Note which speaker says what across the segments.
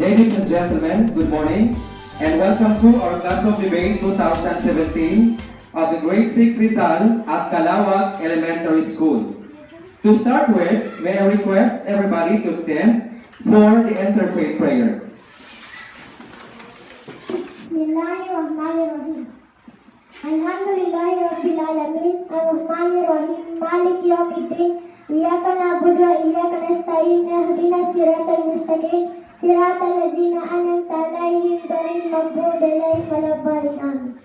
Speaker 1: Ladies and gentlemen, good morning and welcome to our Class of Debate 2017 of the Grade 6 Rizal at Calawag Elementary School. To start with, may I request everybody to stand for the interfaith prayer.
Speaker 2: Bismillahirrahmanirrahim. Alhamdulillahi Rabbil Alamin, Ar-Rahmanir-Rahim, Malik Yawmiddin, Iyyaka na'budu wa iyyaka nasta'in, ihdinas siratal mustaqim, siratal ladzina an'amta 'alaihim ghairil maghdubi 'alaihim waladdallin. Amin.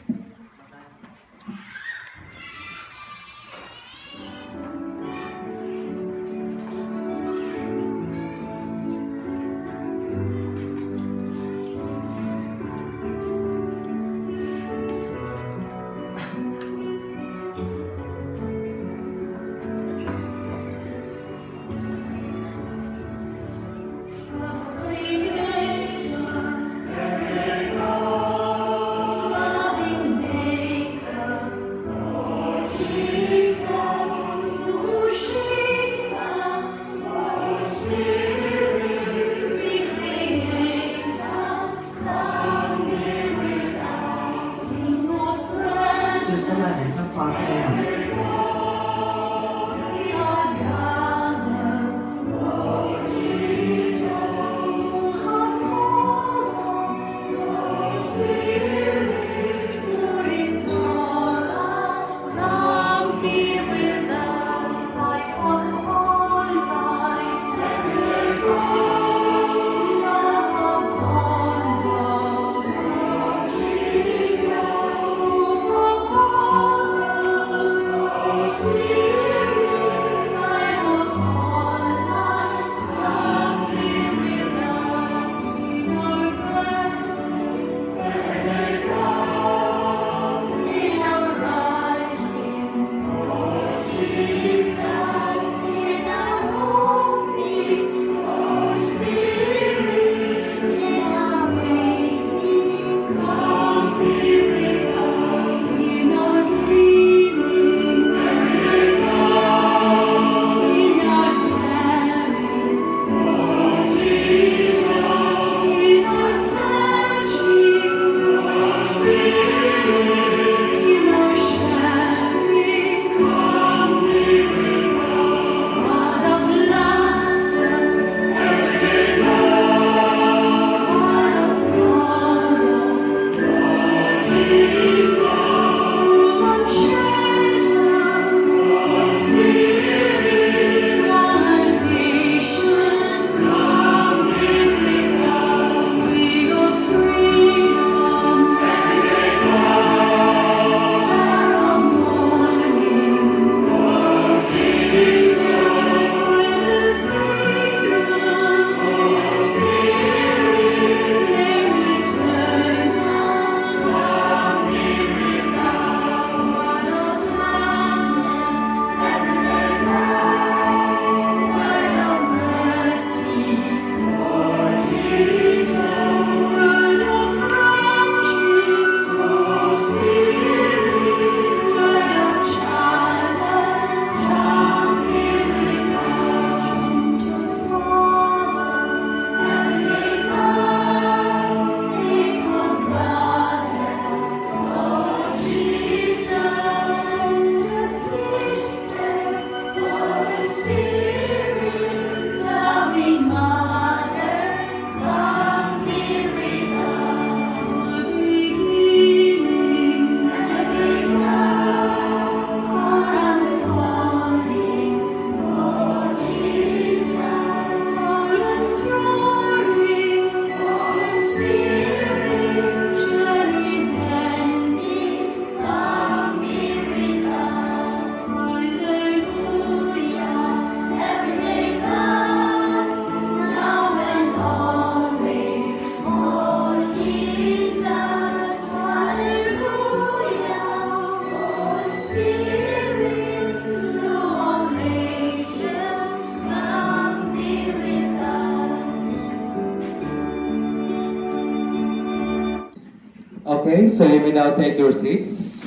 Speaker 1: Okay, so you may now take your seats.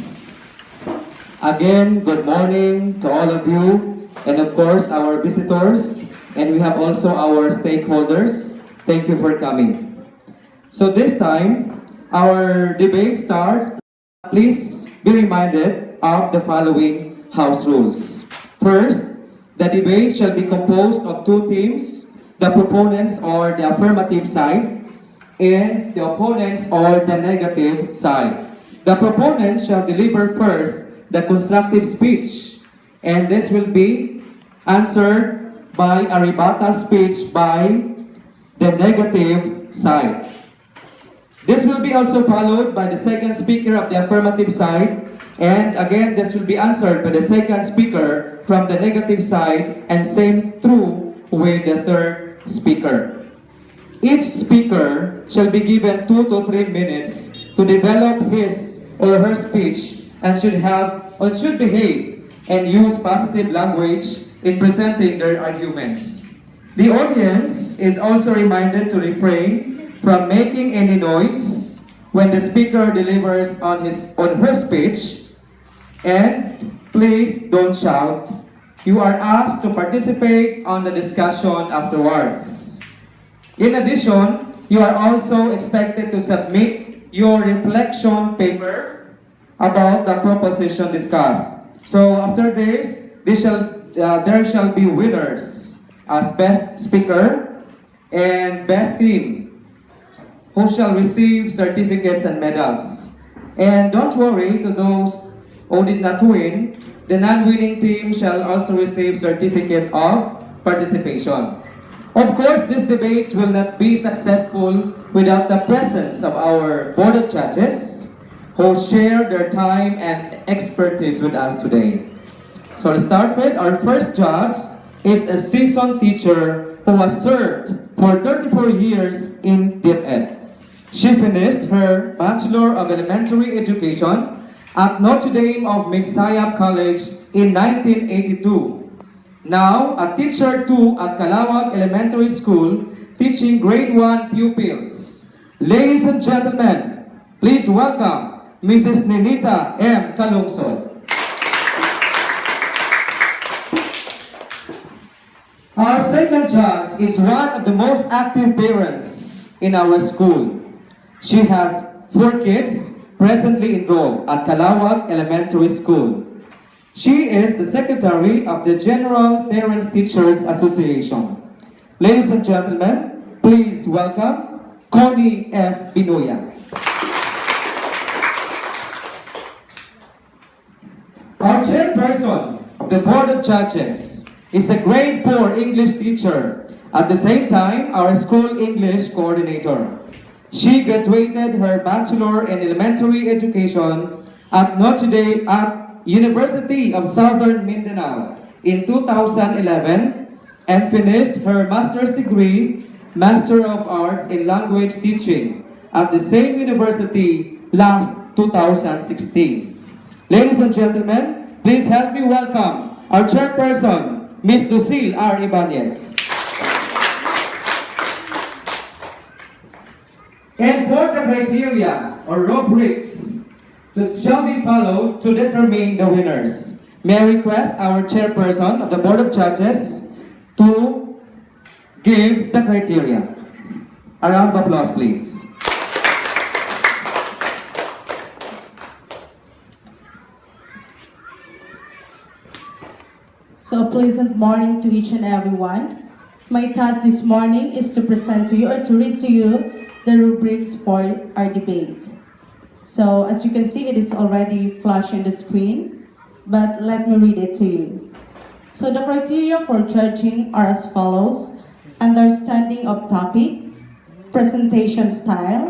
Speaker 1: Again, good morning to all of you, and of course our visitors, and we have also our stakeholders. Thank you for coming. So this time, our debate starts. Please be reminded of the following house rules. First, the debate shall be composed of two teams, the proponents or the affirmative side, and the opponents or the negative side. The proponent shall deliver first the constructive speech, and this will be answered by a rebuttal speech by the negative side. This will be also followed by the second speaker of the affirmative side, and again this will be answered by the second speaker from the negative side, and same true with the third speaker. Each speaker shall be given 2 to 3 minutes to develop his or her speech and should behave and use positive language in presenting their arguments. The audience is also reminded to refrain from making any noise when the speaker delivers on his or her speech, and please don't shout. You are asked to participate on the discussion afterwards. In addition, you are also expected to submit your reflection paper about the proposition discussed. So after this, there shall be winners as best speaker and best team, who shall receive certificates and medals. And don't worry, to those who did not win, the non-winning team shall also receive certificate of participation. Of course, this debate will not be successful without the presence of our board of judges who share their time and expertise with us today. So let's start with our first judge is a seasoned teacher who has served for 34 years in DepEd. She finished her Bachelor of Elementary Education at Notre Dame of Messiah College in 1982. Now, a teacher 2 at Calawag Elementary School, teaching grade 1 pupils. Ladies and gentlemen, please welcome Mrs. Ninita M. Calungsod. Our second judge is one of the most active parents in our school. She has 4 kids presently enrolled at Calawag Elementary School. She is the secretary of the General Parents Teachers Association. Ladies and gentlemen, please welcome Connie F. Binoya. Our chairperson of the Board of Judges is a grade 4 English teacher, at the same time our school English coordinator. She graduated her Bachelor in Elementary Education at Notre Dame at University of Southern Mindanao in 2011 and finished her master's degree, Master of Arts in Language Teaching at the same university last 2016. Ladies and gentlemen, please help me welcome our chairperson, Ms. Lucille R. Ibanez. And for the criteria or rubrics that shall be followed to determine the winners, may I request our chairperson of the Board of Judges to give the criteria. A round of applause, please.
Speaker 3: So a pleasant morning to each and everyone. My task this morning is to present to you or to read to you the rubrics for our debate. So as you can see, it is already flashed on the screen, but let me read it to you. So the criteria for judging are as follows: understanding of topic, presentation style,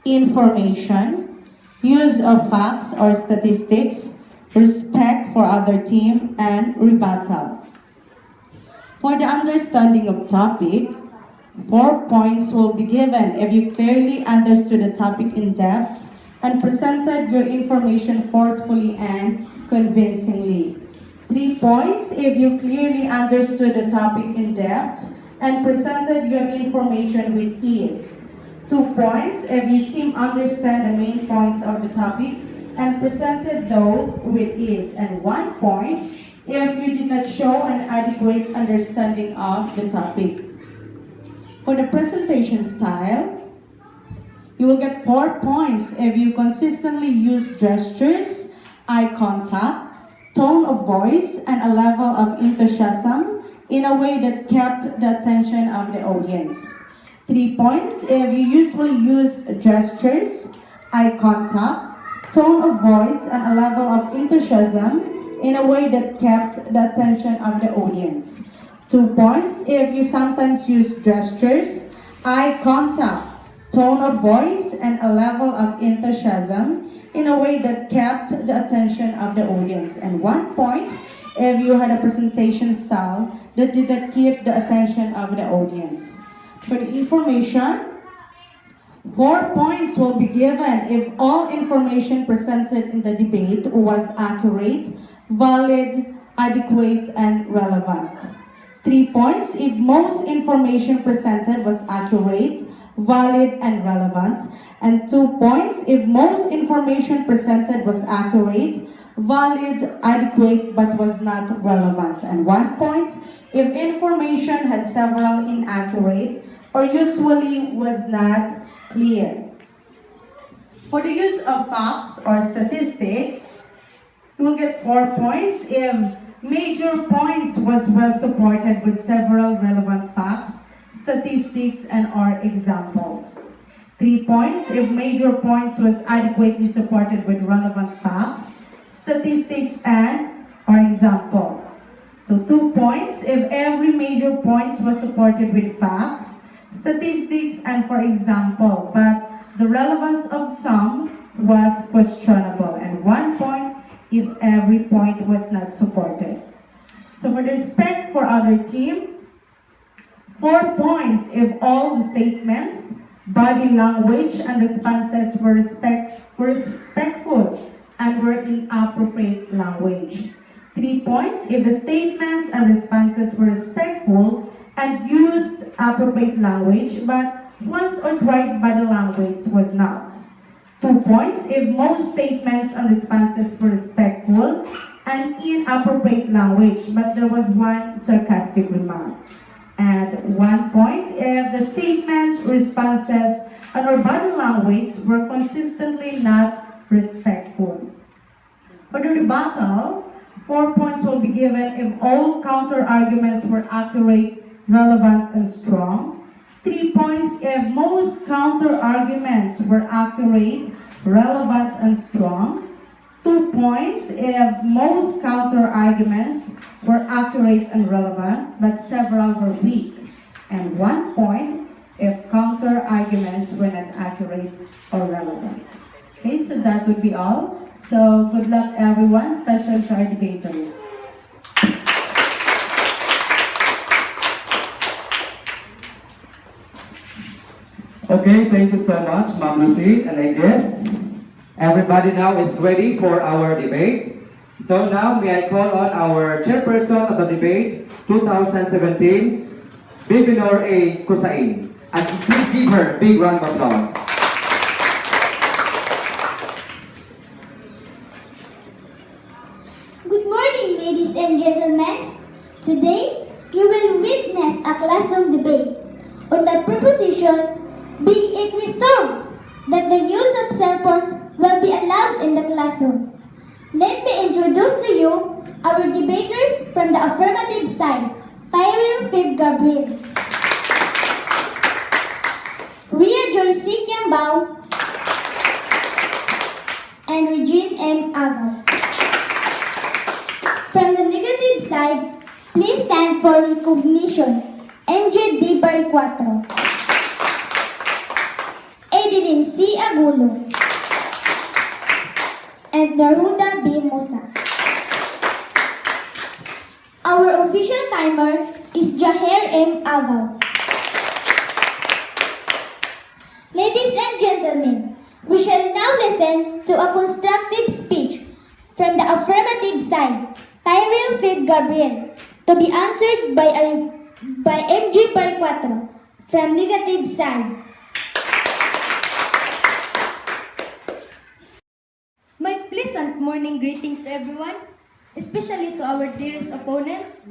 Speaker 3: information, use of facts or statistics, respect for other team, and rebuttal. For the understanding of topic, 4 points will be given if you clearly understood the topic in depth and presented your information forcefully and convincingly. 3 points if you clearly understood the topic in depth and presented your information with ease. 2 points if you seem understand the main points of the topic and presented those with ease. And 1 point if you did not show an adequate understanding of the topic. For the presentation style, You will get 4 points if you consistently use gestures, eye contact, tone of voice, and a level of enthusiasm in a way that kept the attention of the audience. 3 points if you usually use gestures, eye contact, tone of voice, and a level of enthusiasm in a way that kept the attention of the audience. 2 points if you sometimes use gestures, eye contact, tone of voice, and a level of enthusiasm in a way that kept the attention of the audience. And 1 point if you had a presentation style that did not keep the attention of the audience. For the information, 4 points will be given if all information presented in the debate was accurate, valid, adequate, and relevant. 3 points if most information presented was accurate, valid, and relevant. And 2 points if most information presented was accurate, valid, adequate, but was not relevant. And 1 point if information had several inaccurate or usually was not clear. For the use of facts or statistics, you will get 4 points if major points was well supported with several relevant facts, statistics, and or examples. 3 points if major points was adequately supported with relevant facts, statistics, and or example. So 2 points if every major points was supported with facts, statistics, and for example, but the relevance of some was questionable. And 1 point if every point was not supported. So for the respect for other team, 4 points if all the statements, body language, and responses were respectful and were in appropriate language. 3 points if the statements and responses were respectful and used appropriate language, but once or twice body language was not. 2 points if most statements and responses were respectful and in appropriate language, but there was one sarcastic remark. And 1 point if the statements, responses, and or body language were consistently not respectful. For the rebuttal, 4 points will be given if all counter-arguments were accurate, relevant, and strong. 3 points if most counter-arguments were accurate, relevant, and strong. 2 points if most counter-arguments were accurate and relevant, but several were weak. And 1 point if counter-arguments were not accurate or relevant. Okay, so that would be all. So good luck everyone, especially to our debaters.
Speaker 1: Okay, thank you so much, Ma'am Lucy. And I guess everybody now is ready for our debate. So now may I call on our chairperson of the debate 2017, Bibinor A. Kusain. And please give her a big round of applause.
Speaker 2: Good morning, ladies and gentlemen. Today, you will witness a classroom debate on the proposition, be it resolved, that the use of cell phones will be allowed in the classroom. Let me introduce to you our debaters from the affirmative side, Tyrell Fib Gabriel, Ria Joy Sikyambao, and Regine M. Agaw. From the negative side, please stand for recognition. MJ D. Baricuatro, Edeline C. Agulo, and Daruda B. Musa. Our official timer is Jaher M. Agaw. Ladies and gentlemen, we shall now listen to a constructive speech from the affirmative side, Tyrell Fib Gabriel, to be answered by MG Baricuatro from negative side.
Speaker 4: My pleasant morning greetings to everyone, especially to our dearest opponents.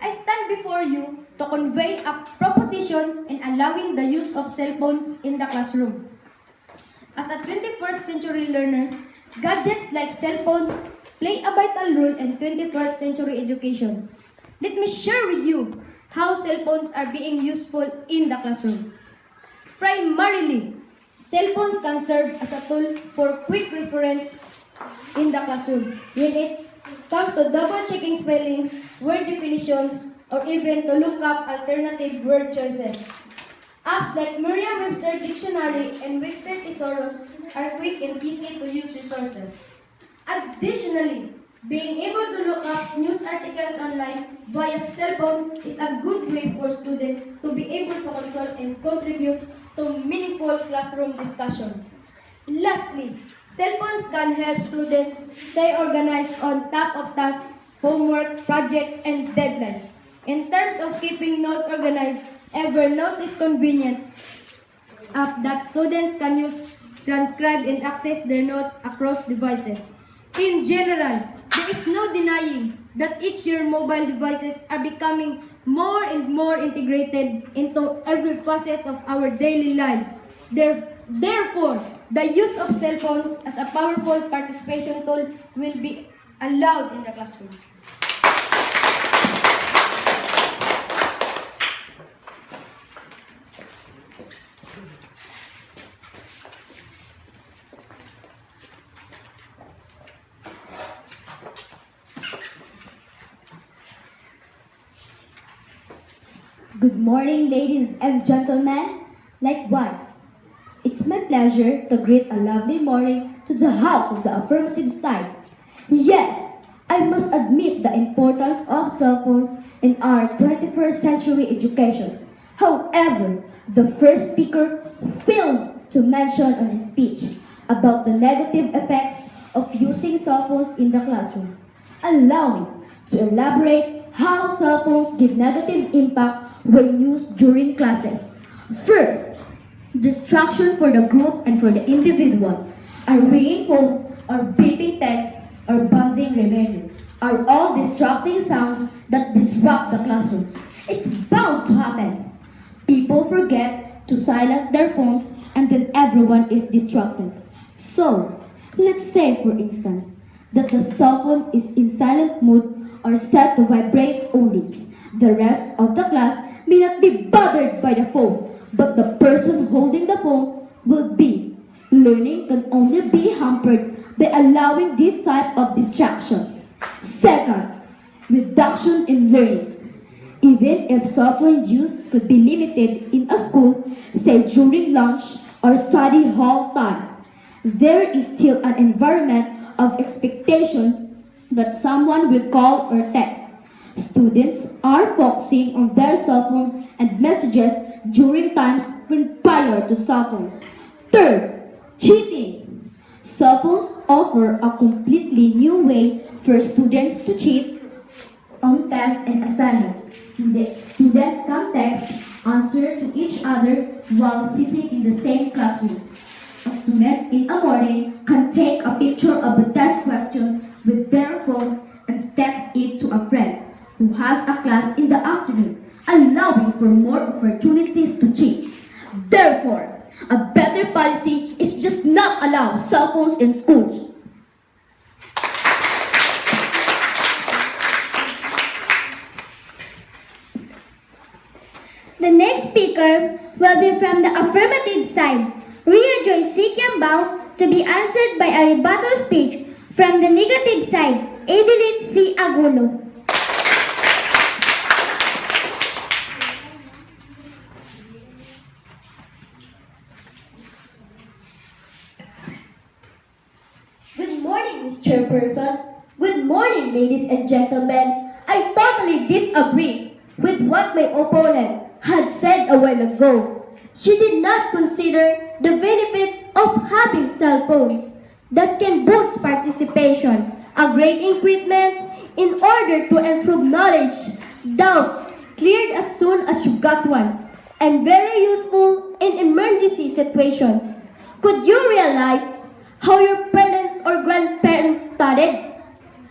Speaker 4: I stand before you to convey a proposition in allowing the use of cell phones in the classroom. As a 21st century learner, gadgets like cell phones play a vital role in 21st century education. Let me share with you how cell phones are being useful in the classroom. Primarily, cell phones can serve as a tool for quick reference in the classroom when it comes to double-checking spellings, word definitions, or even to look up alternative word choices. Apps like Merriam-Webster Dictionary and Webster Thesaurus are quick and easy to use resources. Additionally, being able to look up news articles online via cell phone is a good way for students to be able to consult and contribute to meaningful classroom discussion. Lastly, cell phones can help students stay organized on top of tasks, homework, projects, and deadlines. In terms of keeping notes organized, Evernote is convenient app that students can use, transcribe, and access their notes across devices. In general, there is no denying that each year mobile devices are becoming more and more integrated into every facet of our daily lives. Therefore, the use of cell phones as a powerful participation tool will be allowed in the classroom.
Speaker 5: Good morning, ladies and gentlemen. Likewise, it's my pleasure to greet a lovely morning to the house of the affirmative side. Yes, I must admit the importance of cell phones in our 21st century education. However, the first speaker failed to mention on his speech about the negative effects of using cell phones in the classroom. Allow me to elaborate how cell phones give negative impact when used during classes. First, distraction for the group and for the individual. A ringing phone or beeping text or buzzing reminder are all distracting sounds that disrupt the classroom. It's bound to happen. People forget to silence their phones and then everyone is distracted. So, let's say for instance that the cell phone is in silent mode or set to vibrate only. The rest of the class may not be bothered by the phone, but the person holding the phone will be. Learning can only be hampered by allowing this type of distraction. Second, reduction in learning. Even if cell phone use could be limited in a school, say during lunch or study hall time, there is still an environment of expectation that someone will call or text. Students are focusing on their cell phones and messages during times when prior to cell phones. Third, cheating. Cell phones offer a completely new way for students to cheat on tests and assignments. The students can text answer to each other while sitting in the same classroom. A student in a morning can take a picture of the test questions with their phone and text it to a friend who has a class in the afternoon, allowing for more opportunities to cheat. Therefore, a better policy is to just not allow cell phones in schools.
Speaker 2: The next speaker will be from the affirmative side. Ria Joy C. Kiambao to be answered by a rebuttal speech from the negative side. Adeline C. Agulo.
Speaker 5: Good morning, Ms. Chairperson. Good morning, ladies and gentlemen. I totally disagree with what my opponent had said a while ago. She did not consider the benefits of having cell phones that can boost participation, a great equipment in order to improve knowledge, doubts cleared as soon as you got one, and very useful in emergency situations. Could you realize how your parents or grandparents studied?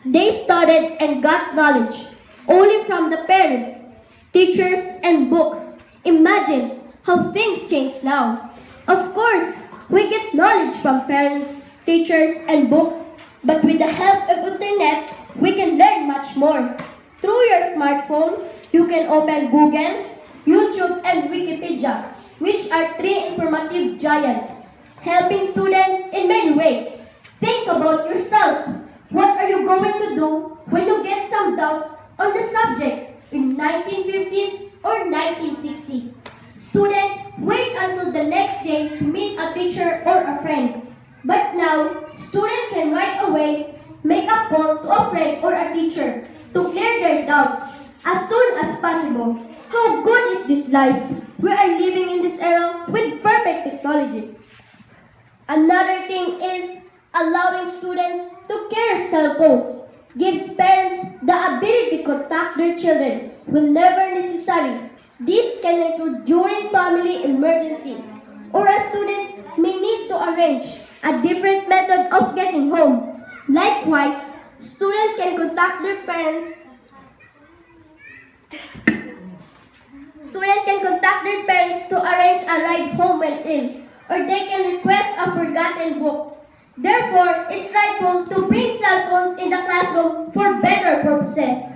Speaker 5: They studied and got knowledge only from the parents, teachers, and books. Imagine how things change now. Of course, We get knowledge from parents, teachers, and books, but with the help of internet, we can learn much more. Through your smartphone, you can open Google, YouTube, and Wikipedia, which are three informative giants, helping students in many ways. Think about yourself. What are you going to do when you get some doubts on the subject in 1950s or 1960s? Student, wait until the next day to meet a teacher or a friend. But now, student can right away make a call to a friend or a teacher to clear their doubts as soon as possible. How good is this life? We are living in this era with perfect technology. Another thing is allowing students to carry cell phones gives parents the ability to contact their children whenever necessary. This can include during family emergencies, or a student may need to arrange a different method of getting home. Likewise, students can contact their parents. Students can contact their parents to arrange a ride home when ill, or they can request a forgotten book. Therefore, it's rightful to bring cell phones in the classroom for better purposes.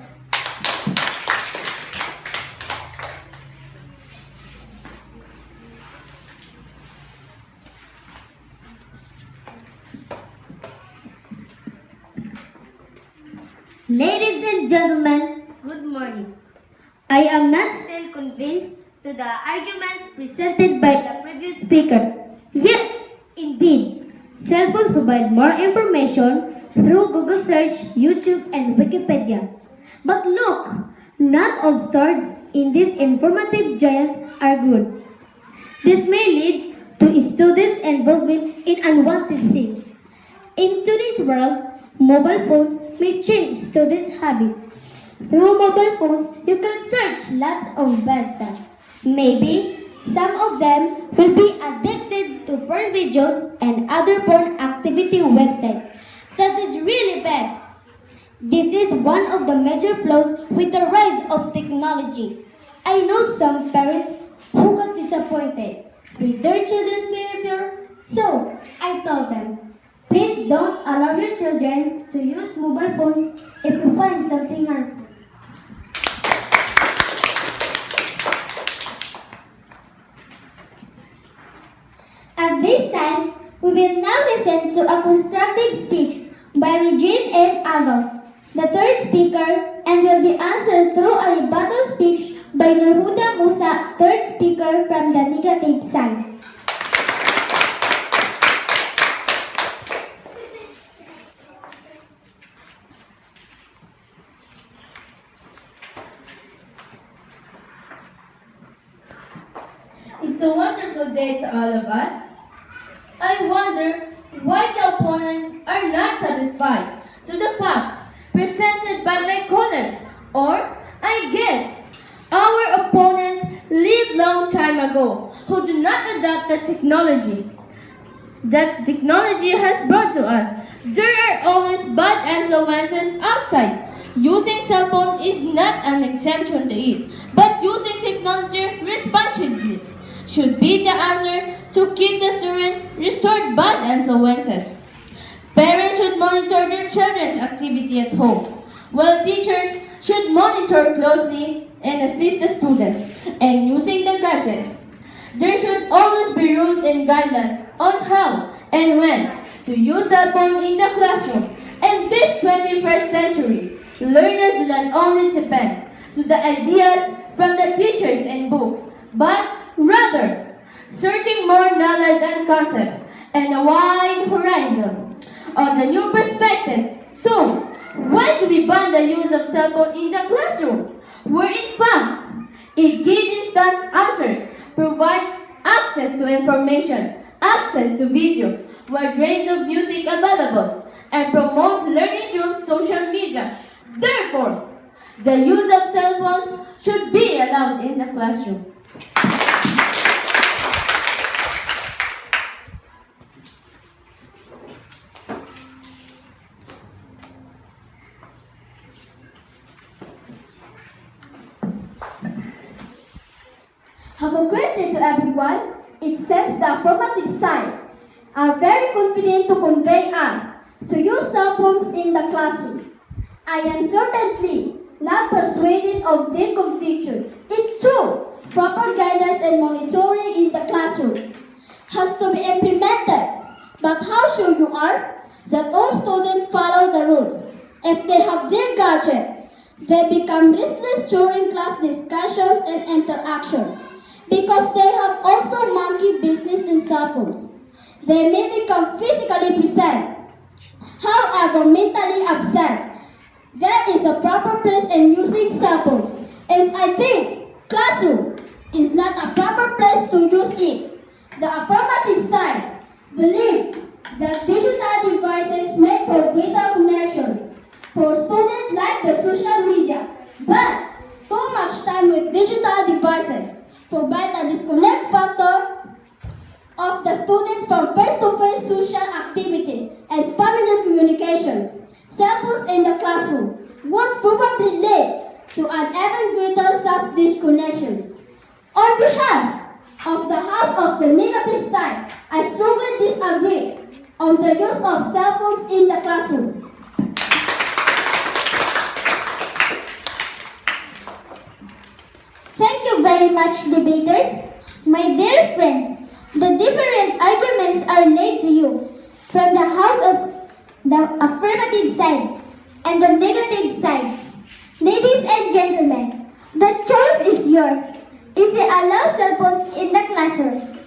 Speaker 5: Ladies and gentlemen, good morning. I am not still convinced to the arguments presented by the previous speaker. Yes, indeed, cell phones provide more information through Google search, YouTube, and Wikipedia. But look, not all stars in these informative giants are good. This may lead to students' involvement in unwanted things. In today's world, mobile phones may change students' habits. Through mobile phones, you can search lots of bad stuff. Maybe some of them will be addicted to porn videos and other porn activity websites. That is really bad. This is one of the major flaws with the rise of technology. I know some parents who got disappointed with their children's behavior, so I told them, please don't allow your children to use mobile phones if you find something harmful.
Speaker 2: At this time, we will now listen to a constructive speech by Regine F. Adolf, the third speaker, and will be answered through a rebuttal speech by Nurhuda Musa, third speaker from the negative side.
Speaker 6: It's a wonderful day to all of us. I wonder why the opponents are not satisfied to the facts presented by my colleagues, or I guess our opponents lived long time ago who do not adopt the technology that technology has brought to us. There are always bad influences outside. Using cell phone is not an exemption to it, but using technology responsibly should be the answer to keep the students restore bad influences. Parents should monitor their children's activity at home, while teachers should monitor closely and assist the students in using the gadgets. There should always be rules and guidelines on how and when to use cell phone in the classroom. In this 21st century, learners do not only depend to the ideas from the teachers and books, but rather searching more knowledge and concepts and a wide horizon of the new perspectives. So, why do we ban the use of cell phone in the classroom? Where in fact, it gives instant answers, provides access to information, access to video, wide range of music available, and promotes learning through social media. Therefore, the use of cell phones should be allowed in the classroom.
Speaker 2: Have a great day to everyone. It seems the affirmative side. are very confident to convey us to use cell phones in the classroom. I am certainly not persuaded of their conviction. It's true, proper guidance and monitoring in the classroom has to be implemented. But how sure you are that all students follow the rules? If they have their gadget, they become restless during class discussions and interactions because they have also monkey business in cell phones. They may become physically present, however mentally absent. There is a proper place in using cell phones, and I think classroom is not a proper place to use it. The affirmative side believe that digital devices make for greater connections for students like the social media, but too much time with digital devices provide a disconnect factor of the student from face-to-face social activities and family communications. Cell phones in the classroom would probably lead to an even greater such disconnections. On behalf of the House of the Negative Side, I strongly disagree on the use of cell phones in the classroom.
Speaker 7: Thank you very much, debaters. My dear friends, the different arguments are laid to you from the house of the affirmative side and the negative side. Ladies and gentlemen, the choice is yours. If you allow cell phones in the classroom,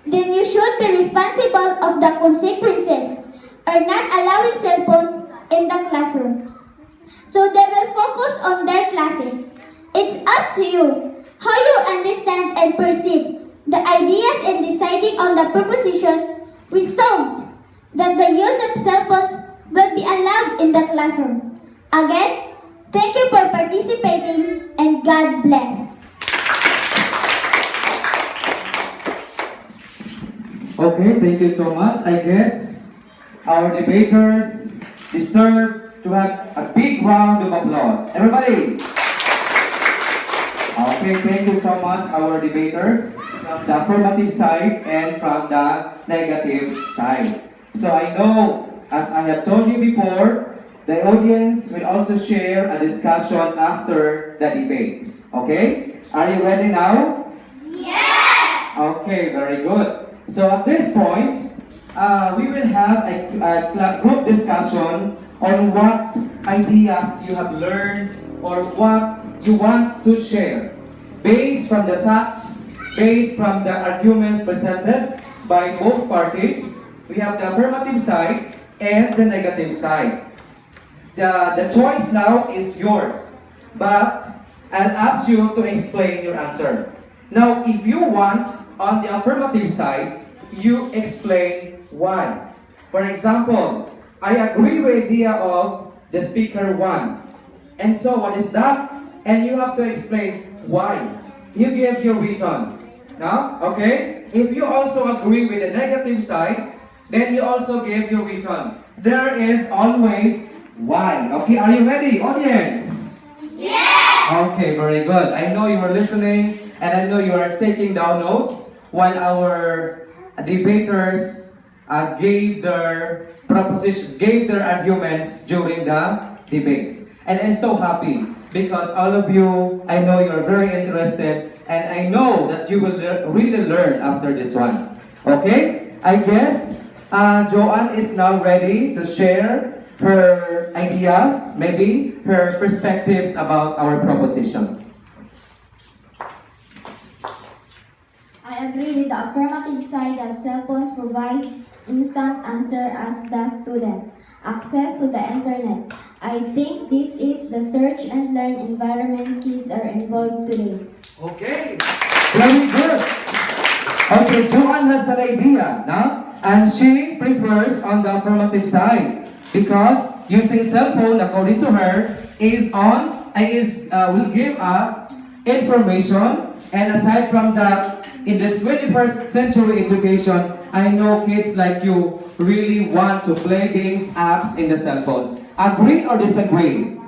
Speaker 7: then you should be responsible of the consequences or not allowing cell phones in the classroom. So they will focus on their classes. It's up to you how you understand and perceive the ideas in deciding on the proposition resolved that the use of cell phones will be allowed in the classroom. Again, thank you for participating and God bless.
Speaker 1: Okay, thank you so much. I guess our debaters deserve to have a big round of applause. Everybody! Okay, thank you so much, our debaters, from the affirmative side and from the negative side. So I know, as I have told you before, the audience will also share a discussion after the debate. Okay? Are you ready now? Yes! Okay, very good. So at this point, we will have a group discussion on what ideas you have learned or what you want to share based from the facts, based from the arguments presented by both parties. We have the affirmative side and the negative side. The choice now is yours, but I'll ask you to explain your answer. Now, if you want, on the affirmative side, you explain why. For example, I agree with the idea of the speaker one. And so, what is that? And you have to explain why. You give your reason. Now, okay? If you also agree with the negative side, then you also give your reason. There is always why. Okay, are you ready, audience? Yes! Okay, very good. I know you are listening and I know you are taking down notes while our debaters gave their proposition, gave their arguments during the debate. And I'm so happy because all of you, I know you're very interested and I know that you will really learn after this one. Okay? I guess Joanne is now ready to share her ideas, maybe her perspectives about our proposition.
Speaker 2: I agree with the affirmative side that cell phones provide instant answer as the student. Access to the internet. I think this is the search and learn environment kids are involved today.
Speaker 1: Okay, very good. Okay, Joanne has an idea, no? And she prefers on the affirmative side because using cell phone, according to her, will give us information. And aside from that, in this 21st century education, I know kids like you really want to play games, apps in the cell phones. Agree or disagree?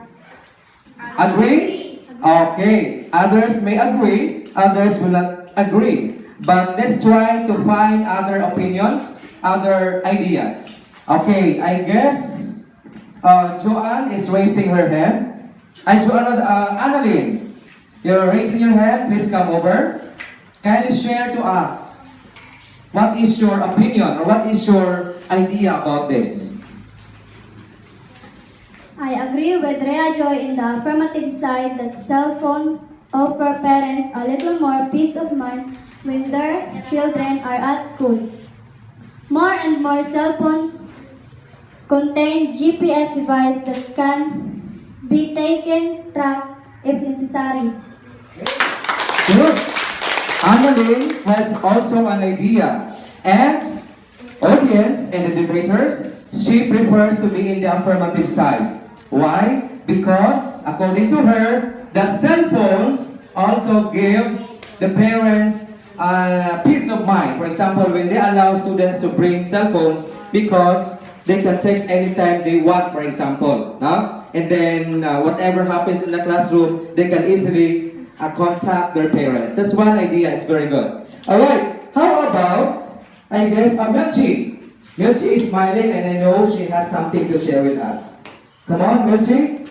Speaker 1: Agree? Okay. Others may agree, others will not agree. but let's try to find other opinions, other ideas. Okay, I guess Joanne is raising her hand. Joanne, Annalyn, you're raising your hand. Please come over. Kindly share to us what is your opinion or what is your idea about this.
Speaker 2: I agree with Rhea Joy in the affirmative side that cell phone offer parents a little more peace of mind when their children are at school. More and more cell phones contain GPS device that can be taken track if necessary.
Speaker 1: Good. Annalyn has also an idea. And audience and the debaters, she prefers to be in the affirmative side. Why? Because according to her, the cell phones also give the parents peace of mind. For example, when they allow students to bring cell phones because they can text anytime they want, for example. No? And then whatever happens in the classroom, they can easily contact their parents. That's one idea. It's very good. All right. How about, I guess, Melchi. Melchi is smiling and I know she has something to share with us. Come on, Melchi.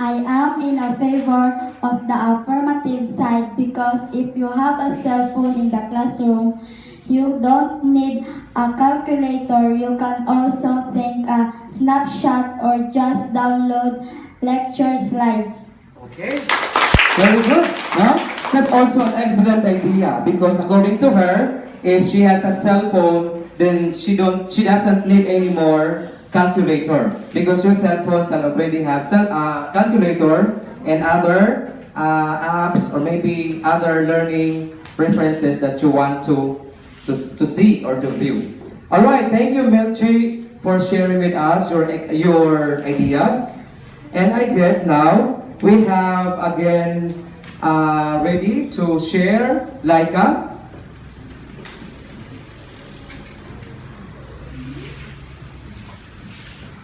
Speaker 2: I am in a favor of the affirmative side because if you have a cell phone in the classroom, you don't need a calculator. You can also take a snapshot or just download lecture slides.
Speaker 1: Okay. Very good. No? That's also an excellent idea because according to her, if she has a cell phone, then she doesn't need any more calculator because your cell phones already have calculator and other apps or maybe other learning references that you want to see or to view. All right, thank you, Melchi, for sharing with us your ideas. And I guess now we have again ready to share Laika.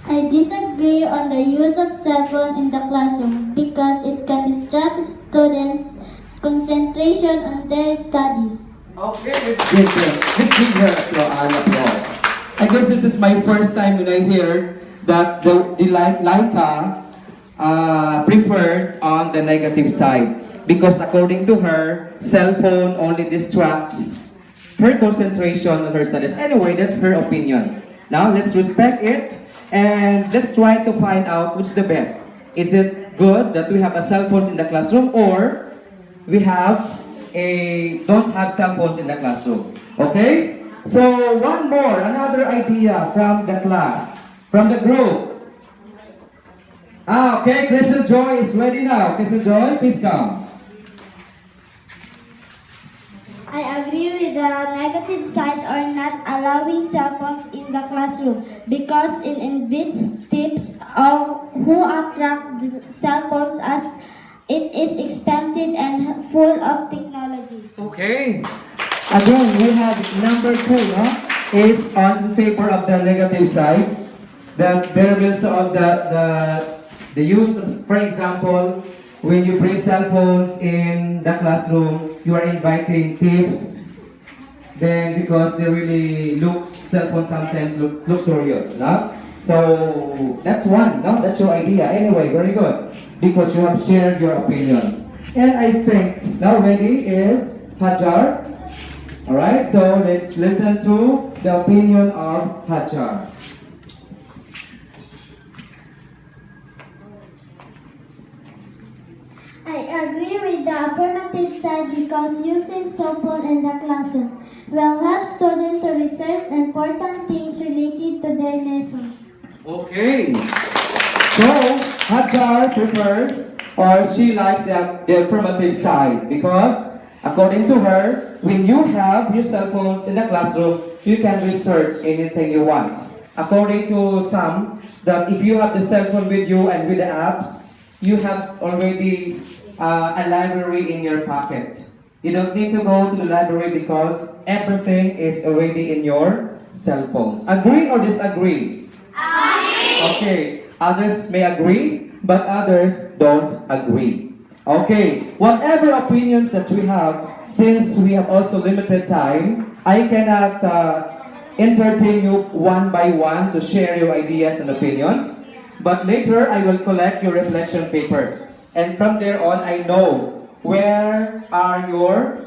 Speaker 7: I disagree on the use of cell phone in the classroom because it can distract students' concentration on their studies.
Speaker 1: Okay, let's give her an applause. I guess this is my first time when I hear that the Laika preferred on the negative side because according to her, cell phone only distracts her concentration on her studies. Anyway, that's her opinion. Now let's respect it. And let's try to find out which is the best. Is it good that we have a cell phones in the classroom or we don't have cell phones in the classroom? Okay? So one more, another idea from the class, from the group. Okay, Crystal Joy is ready now. Crystal Joy, please come.
Speaker 2: I agree with the negative side or not allowing cell phones in the classroom because it invites tips who attract the cell phones as it is expensive and full of technology.
Speaker 1: Okay. Again, we have number 2, no? Is on favor of the negative side. That there will of the use of, for example, when you bring cell phones in the classroom, you are inviting tips. Then because they really cell phones sometimes look luxurious, no? So that's one, no? That's your idea. Anyway, very good. Because you have shared your opinion. And I think now ready is Hajar. Alright, so let's listen to the opinion of Hajar.
Speaker 2: I agree with the affirmative side because using cell phone in the classroom will help students to research important things related to their lessons.
Speaker 1: Okay. So, Hajar prefers or she likes the affirmative side because according to her, when you have your cell phones in the classroom, you can research anything you want. According to some, that if you have the cell phone with you and with the apps, you have already a library in your pocket. You don't need to go to the library because everything is already in your cell phones. Agree or disagree? Okay, others may agree, but others don't agree. Okay, whatever opinions that we have, since we have also limited time, I cannot entertain you one by one to share your ideas and opinions. But later, I will collect your reflection papers. And from there on, I know where are your,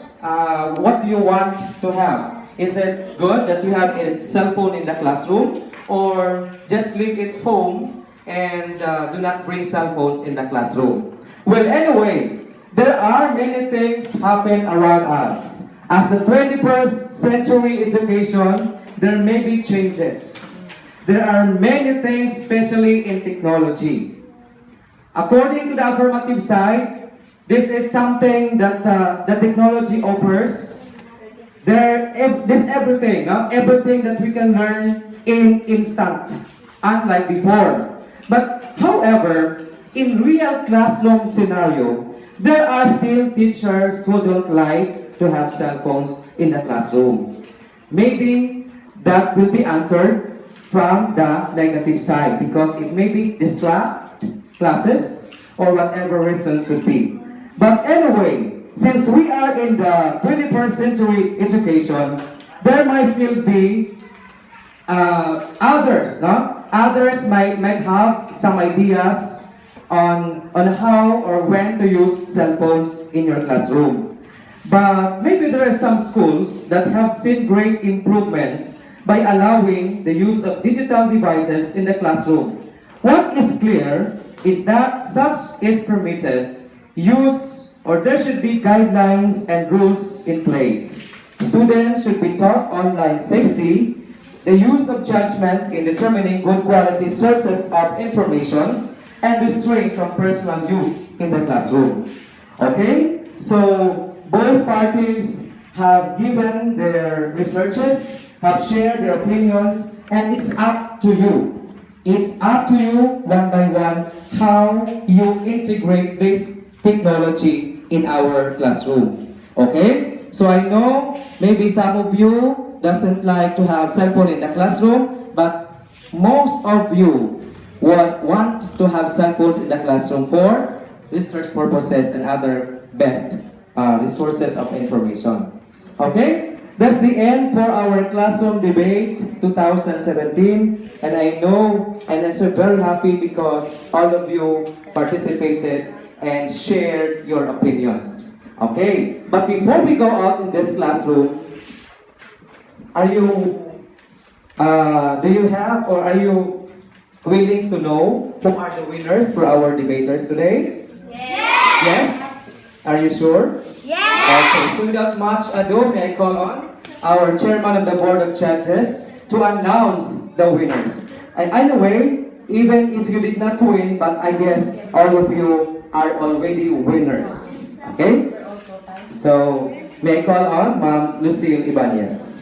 Speaker 1: what do you want to have? Is it good that you have a cell phone in the classroom? Or just leave it home and do not bring cell phones in the classroom? Well, anyway, there are many things happen around us. As the 21st century education, there may be changes. There are many things, especially in technology. According to the affirmative side, this is something that the technology offers. There's everything, everything that we can learn in instant, unlike before. But however, in real classroom scenario, there are still teachers who don't like to have cell phones in the classroom. Maybe that will be answered from the negative side because it may be distract classes or whatever reasons would be. But anyway, since we are in the 21st century education, there might still be others, no? Others might have some ideas on how or when to use cell phones in your classroom. But maybe there are some schools that have seen great improvements by allowing the use of digital devices in the classroom. What is clear is that such is permitted use, or there should be guidelines and rules in place. Students should be taught online safety, the use of judgment in determining good quality sources of information, and restraint from personal use in the classroom. Okay? So, both parties have given their researches, have shared their opinions, and it's up to you. It's up to you, one by one, how you integrate this technology in our classroom. Okay? So I know maybe some of you doesn't like to have cell phone in the classroom, but most of you would want to have cell phones in the classroom for research purposes and other best resources of information. Okay? That's the end for our classroom debate 2017. And I know, and I'm so very happy because all of you participated and shared your opinions. Okay? But before we go out in this classroom, do you have or are you willing to know who are the winners for our debaters today?
Speaker 2: Yes!
Speaker 1: Yes? Are you sure?
Speaker 2: Yes!
Speaker 1: Okay, so without much ado, may I call on our chairman of the board of judges to announce the winners. And anyway, even if you did not win, but I guess all of you are already winners. Okay? So, may I call on Ma'am Lucille Ibanez.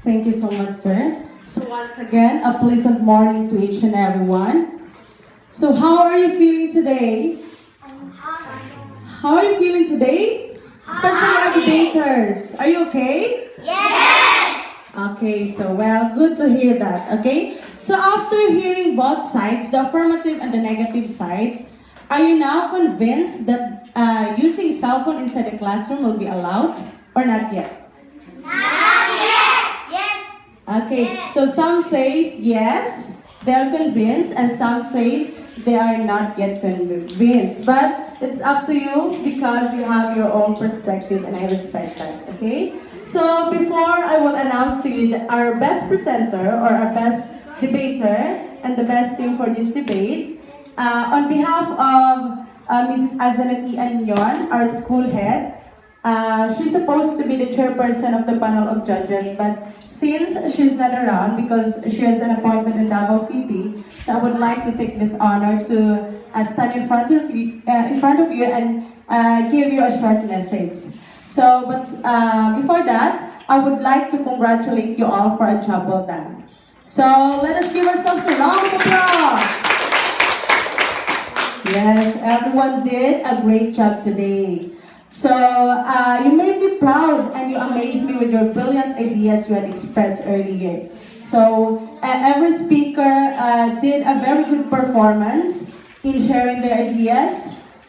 Speaker 3: Thank you so much, sir. So once again, a pleasant morning to each and everyone. So how are you feeling today? How are you feeling today? Especially our debaters. Are you okay?
Speaker 2: Yes!
Speaker 3: Okay, so well, good to hear that, okay? So after hearing both sides, the affirmative and the negative side, are you now convinced that using cell phone inside the classroom will be allowed or not yet?
Speaker 2: Not yet! Yes!
Speaker 3: Okay, so some says yes, they are convinced, and some says they are not yet convinced. But it's up to you because you have your own perspective, and I respect that. Okay. So before I will announce to you our best presenter or our best debater and the best team for this debate, on behalf of Mrs. Azanati Anyon, our school head, she's supposed to be the chairperson of the panel of judges, but since she's not around because she has an appointment in Davao City, so I would like to take this honor to stand in front of you and give you a short message. So, but before that, I would like to congratulate you all for a job well done. So let us give ourselves a round of applause. Yes, everyone did a great job today. So you made me proud and you amazed me with your brilliant ideas you had expressed earlier. So every speaker did a very good performance in sharing their ideas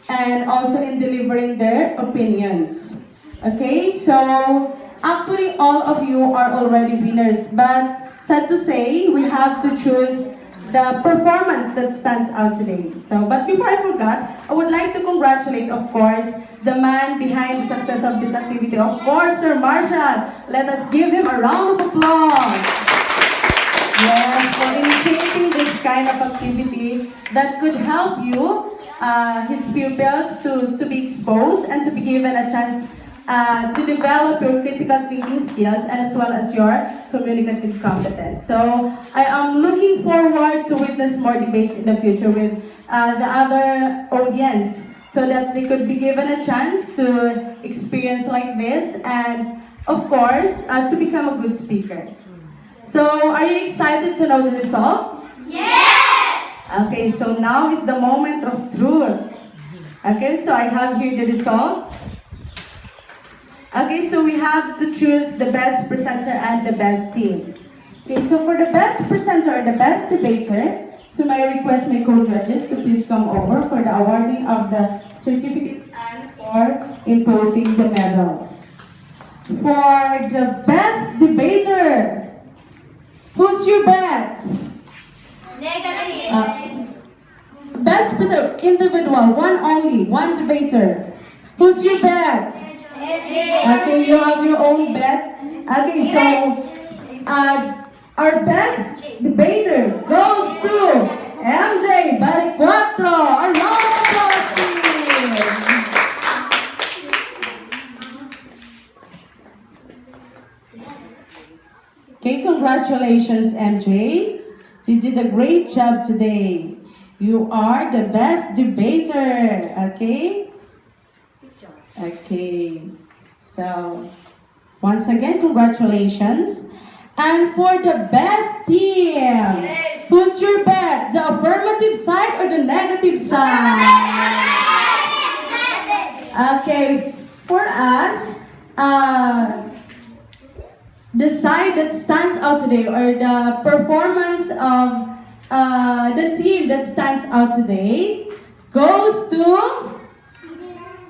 Speaker 3: and also in delivering their opinions. Okay, so actually all of you are already winners, but sad to say we have to choose the performance that stands out today. So, but before I forgot, I would like to congratulate, of course, the man behind the success of this activity. Of course, Sir Marshall. Let us give him a round of applause. Yes, for initiating this kind of activity that could help you, his pupils, to be exposed and to be given a chance to develop your critical thinking skills as well as your communicative competence. So I am looking forward to witness more debates in the future with the other audience so that they could be given a chance to experience like this and of course to become a good speaker. So are you excited to know the result?
Speaker 4: Yes!
Speaker 3: Okay, so now is the moment of truth. Okay, so I have here the result. Okay, so we have to choose the best presenter and the best team. Okay, so for the best presenter or the best debater, so may I request my co-judges to please come over for the awarding of the certificate and for imposing the medals. For the best debater, who's your bet?
Speaker 4: Negative.
Speaker 3: Best presenter, individual, one only, one debater. Who's your bet? Okay, you have your own bet. Okay, so our best debater goes to MJ Baricuatro. A round of applause, please. Okay, congratulations, MJ. You did a great job today. You are the best debater. Okay. Okay, so once again, congratulations. And for the best team, who's your bet? The affirmative side or the negative side? Okay, for us, the side that stands out today or the performance of the team that stands out today goes to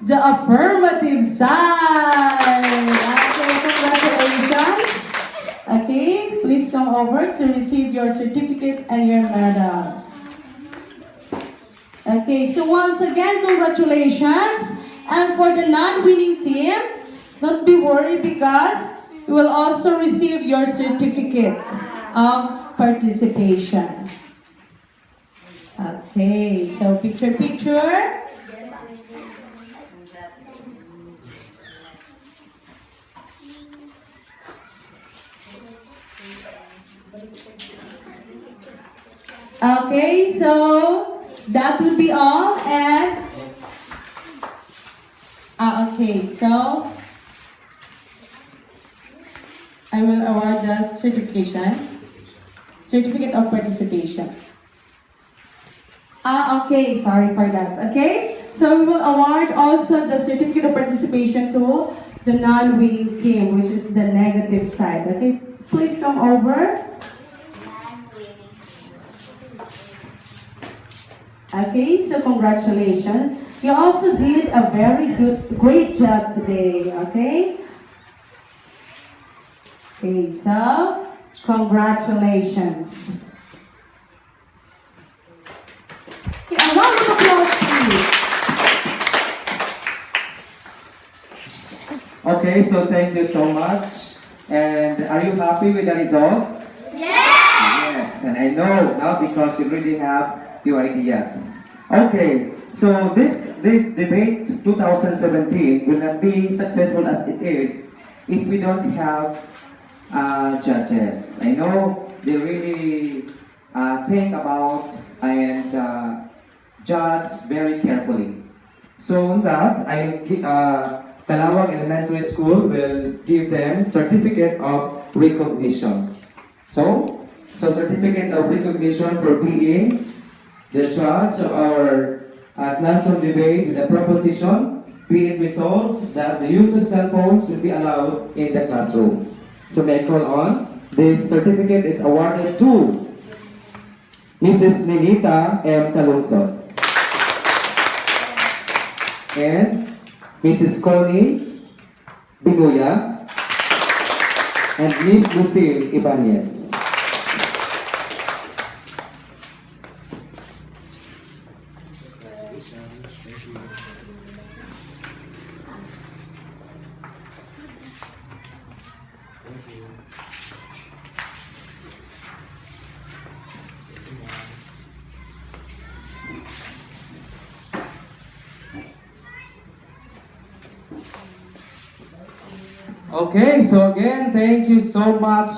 Speaker 3: the affirmative side. Okay, congratulations. Okay, please come over to receive your certificate and your medals. Okay, so once again, congratulations. And for the non-winning team, don't be worried because you will also receive your certificate of participation. Okay, so picture. Okay, so that would be all as okay, so I will award the certificate of participation. Okay, sorry for that. Okay, so we will award also the certificate of participation to the non-winning team, which is the negative side. Okay, please come over. Okay, so congratulations. You also did a great job today, okay? Okay, so congratulations. Okay, a round of applause, please.
Speaker 1: Okay, so thank you so much. And are you happy with the result? Yes, and I know now because you really have your ideas. Okay, so this debate 2017 will not be successful as it is if we don't have judges. I know they really think about and judge very carefully. So on that, Calawag Elementary School will give them certificate of recognition. So certificate of recognition for being the judge of our classroom debate with the proposition be it resolved that the use of cell phones will be allowed in the classroom. So may I call on, this certificate is awarded to Mrs. Ninita M. Calungsod and Mrs. Connie Binuya and Miss Lucille Ibanez. Okay, so again, thank you so much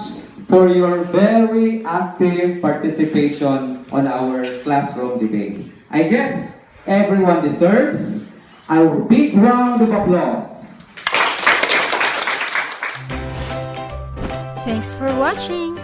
Speaker 1: for your very active participation on our classroom debate. I guess everyone deserves a big round of applause.
Speaker 8: Thanks for watching.